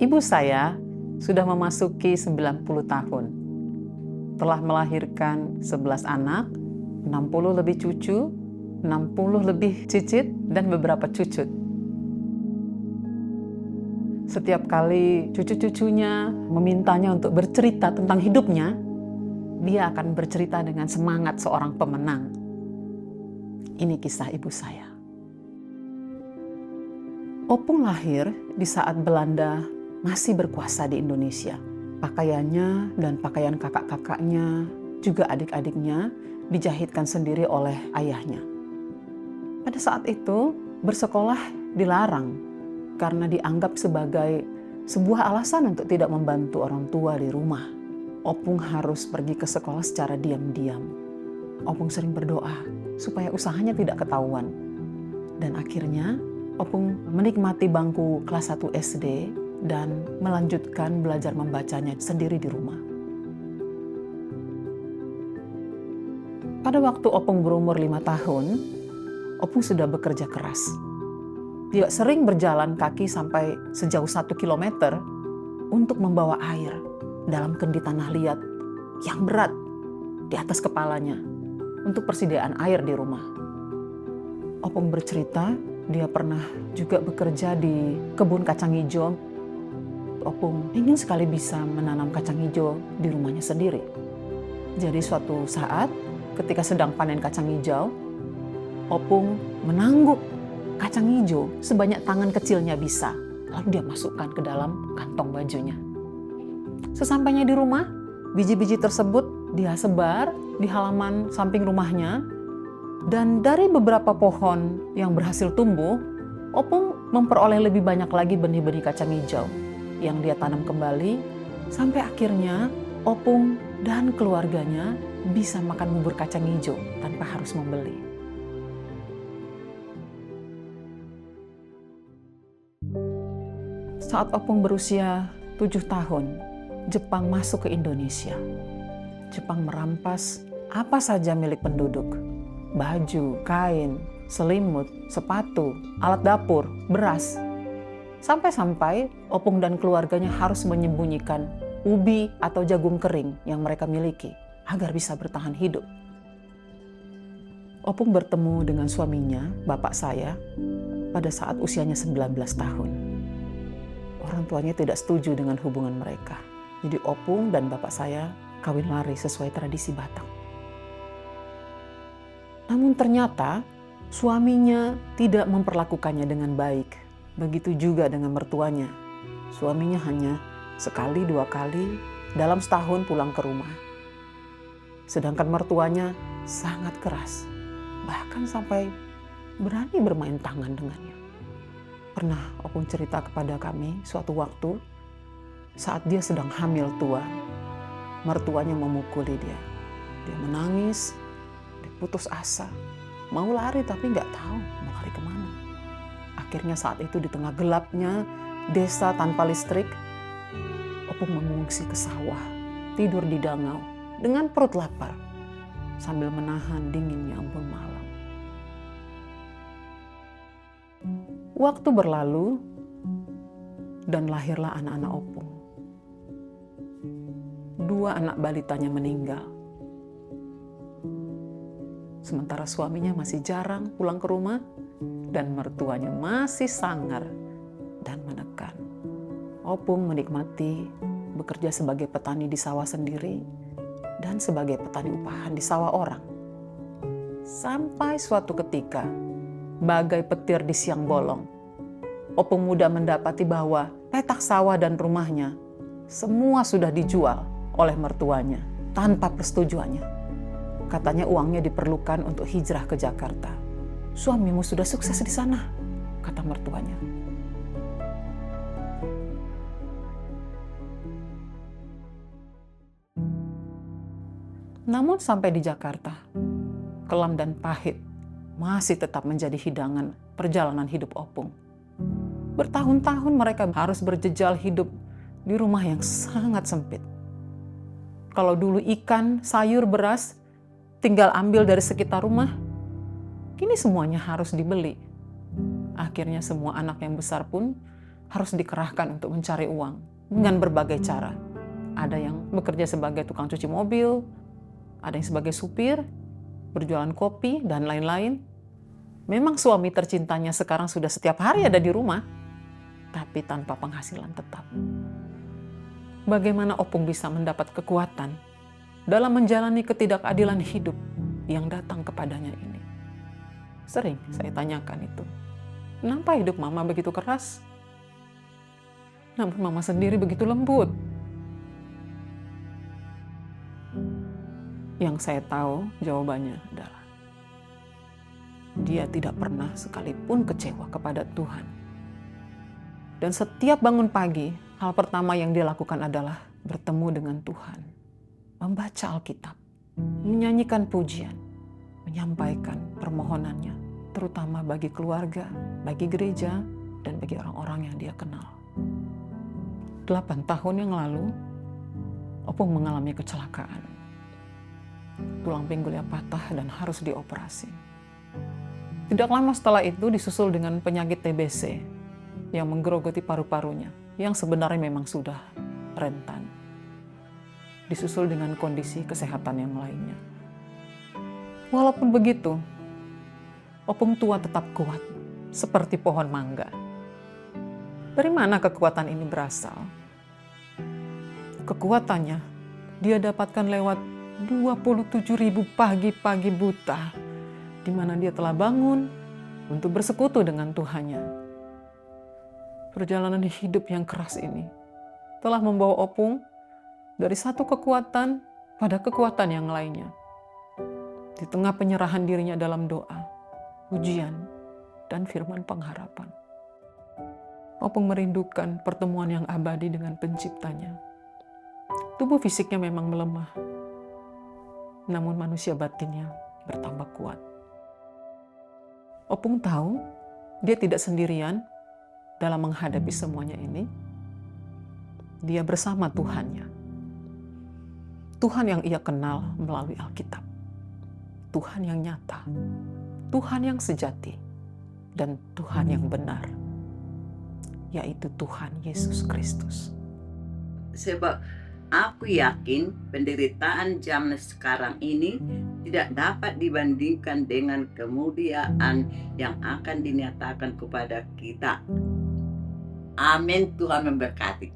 Ibu saya sudah memasuki 90 tahun. Telah melahirkan 11 anak, 60 lebih cucu, 60 lebih cicit, dan beberapa cucut. Setiap kali cucu-cucunya memintanya untuk bercerita tentang hidupnya, dia akan bercerita dengan semangat seorang pemenang. Ini kisah ibu saya. Opung lahir di saat Belanda masih berkuasa di Indonesia. Pakaiannya dan pakaian kakak-kakaknya, juga adik-adiknya, dijahitkan sendiri oleh ayahnya. Pada saat itu, bersekolah dilarang karena dianggap sebagai sebuah alasan untuk tidak membantu orang tua di rumah. Opung harus pergi ke sekolah secara diam-diam. Opung sering berdoa supaya usahanya tidak ketahuan. Dan akhirnya, Opung menikmati bangku kelas 1 SD dan melanjutkan belajar membacanya sendiri di rumah. Pada waktu Opung berumur 5 tahun, Opung sudah bekerja keras. Dia sering berjalan kaki sampai sejauh 1 kilometer untuk membawa air dalam kendi tanah liat yang berat di atas kepalanya untuk persediaan air di rumah. Opung bercerita dia pernah juga bekerja di kebun kacang hijau. Opung ingin sekali bisa menanam kacang hijau di rumahnya sendiri. Jadi suatu saat ketika sedang panen kacang hijau, Opung menangguk kacang hijau sebanyak tangan kecilnya bisa. Lalu dia masukkan ke dalam kantong bajunya. Sesampainya di rumah, biji-biji tersebut dia sebar di halaman samping rumahnya. Dan dari beberapa pohon yang berhasil tumbuh, Opung memperoleh lebih banyak lagi benih-benih kacang hijau yang dia tanam kembali, sampai akhirnya Opung dan keluarganya bisa makan bubur kacang hijau tanpa harus membeli. Saat Opung berusia 7 tahun, Jepang masuk ke Indonesia. Jepang merampas apa saja milik penduduk. Baju, kain, selimut, sepatu, alat dapur, beras. Sampai-sampai Opung dan keluarganya harus menyembunyikan ubi atau jagung kering yang mereka miliki agar bisa bertahan hidup. Opung bertemu dengan suaminya, bapak saya, pada saat usianya 19 tahun. Orang tuanya tidak setuju dengan hubungan mereka. Jadi Opung dan bapak saya kawin lari sesuai tradisi Batak. Namun ternyata suaminya tidak memperlakukannya dengan baik. Begitu juga dengan mertuanya. Suaminya hanya sekali 2 kali dalam setahun pulang ke rumah. Sedangkan mertuanya sangat keras. Bahkan sampai berani bermain tangan dengannya. Pernah Opung cerita kepada kami suatu waktu saat dia sedang hamil tua. Mertuanya memukuli dia. Dia menangis, dia putus asa. Mau lari tapi nggak tahu mau lari kemana. Akhirnya saat itu di tengah gelapnya desa tanpa listrik, Opung mengungsi ke sawah, tidur di dangau dengan perut lapar sambil menahan dinginnya embun malam. Waktu berlalu dan lahirlah anak-anak Opung. 2 anak balitanya meninggal. Sementara suaminya masih jarang pulang ke rumah dan mertuanya masih sangar dan menekan. Opung menikmati bekerja sebagai petani di sawah sendiri dan sebagai petani upahan di sawah orang. Sampai suatu ketika, bagai petir di siang bolong, Opung muda mendapati bahwa petak sawah dan rumahnya semua sudah dijual oleh mertuanya tanpa persetujuannya. Katanya uangnya diperlukan untuk hijrah ke Jakarta. Suamimu sudah sukses di sana, kata mertuanya. Namun sampai di Jakarta, kelam dan pahit masih tetap menjadi hidangan perjalanan hidup Opung. Bertahun-tahun mereka harus berjejal hidup di rumah yang sangat sempit. Kalau dulu ikan, sayur, beras tinggal ambil dari sekitar rumah, kini semuanya harus dibeli. Akhirnya semua anak yang besar pun harus dikerahkan untuk mencari uang dengan berbagai cara. Ada yang bekerja sebagai tukang cuci mobil, ada yang sebagai supir, berjualan kopi, dan lain-lain. Memang suami tercintanya sekarang sudah setiap hari ada di rumah, tapi tanpa penghasilan tetap. Bagaimana Opung bisa mendapat kekuatan dalam menjalani ketidakadilan hidup yang datang kepadanya ini? Sering saya tanyakan itu. Kenapa hidup Mama begitu keras? Namun Mama sendiri begitu lembut. Yang saya tahu jawabannya adalah dia tidak pernah sekalipun kecewa kepada Tuhan. Dan setiap bangun pagi, hal pertama yang dia lakukan adalah bertemu dengan Tuhan, membaca Alkitab, menyanyikan pujian, menyampaikan permohonannya, terutama bagi keluarga, bagi gereja, dan bagi orang-orang yang dia kenal. 8 tahun yang lalu, Opung mengalami kecelakaan. Tulang pinggulnya patah dan harus dioperasi. Tidak lama setelah itu disusul dengan penyakit TBC yang menggerogoti paru-parunya, yang sebenarnya memang sudah rentan. Disusul dengan kondisi kesehatan yang lainnya. Walaupun begitu, Opung tua tetap kuat, seperti pohon mangga. Dari mana kekuatan ini berasal? Kekuatannya dia dapatkan lewat 27.000 pagi-pagi buta, di mana dia telah bangun untuk bersekutu dengan Tuhannya. Perjalanan hidup yang keras ini telah membawa Opung dari satu kekuatan pada kekuatan yang lainnya. Di tengah penyerahan dirinya dalam doa, pujian, dan firman pengharapan. Opung merindukan pertemuan yang abadi dengan penciptanya. Tubuh fisiknya memang melemah, namun manusia batinnya bertambah kuat. Opung tahu dia tidak sendirian dalam menghadapi semuanya ini. Dia bersama Tuhannya. Tuhan yang ia kenal melalui Alkitab. Tuhan yang nyata. Tuhan yang sejati. Dan Tuhan yang benar. Yaitu Tuhan Yesus Kristus. Sebab aku yakin penderitaan zaman sekarang ini tidak dapat dibandingkan dengan kemuliaan yang akan dinyatakan kepada kita. Amin. Tuhan memberkati.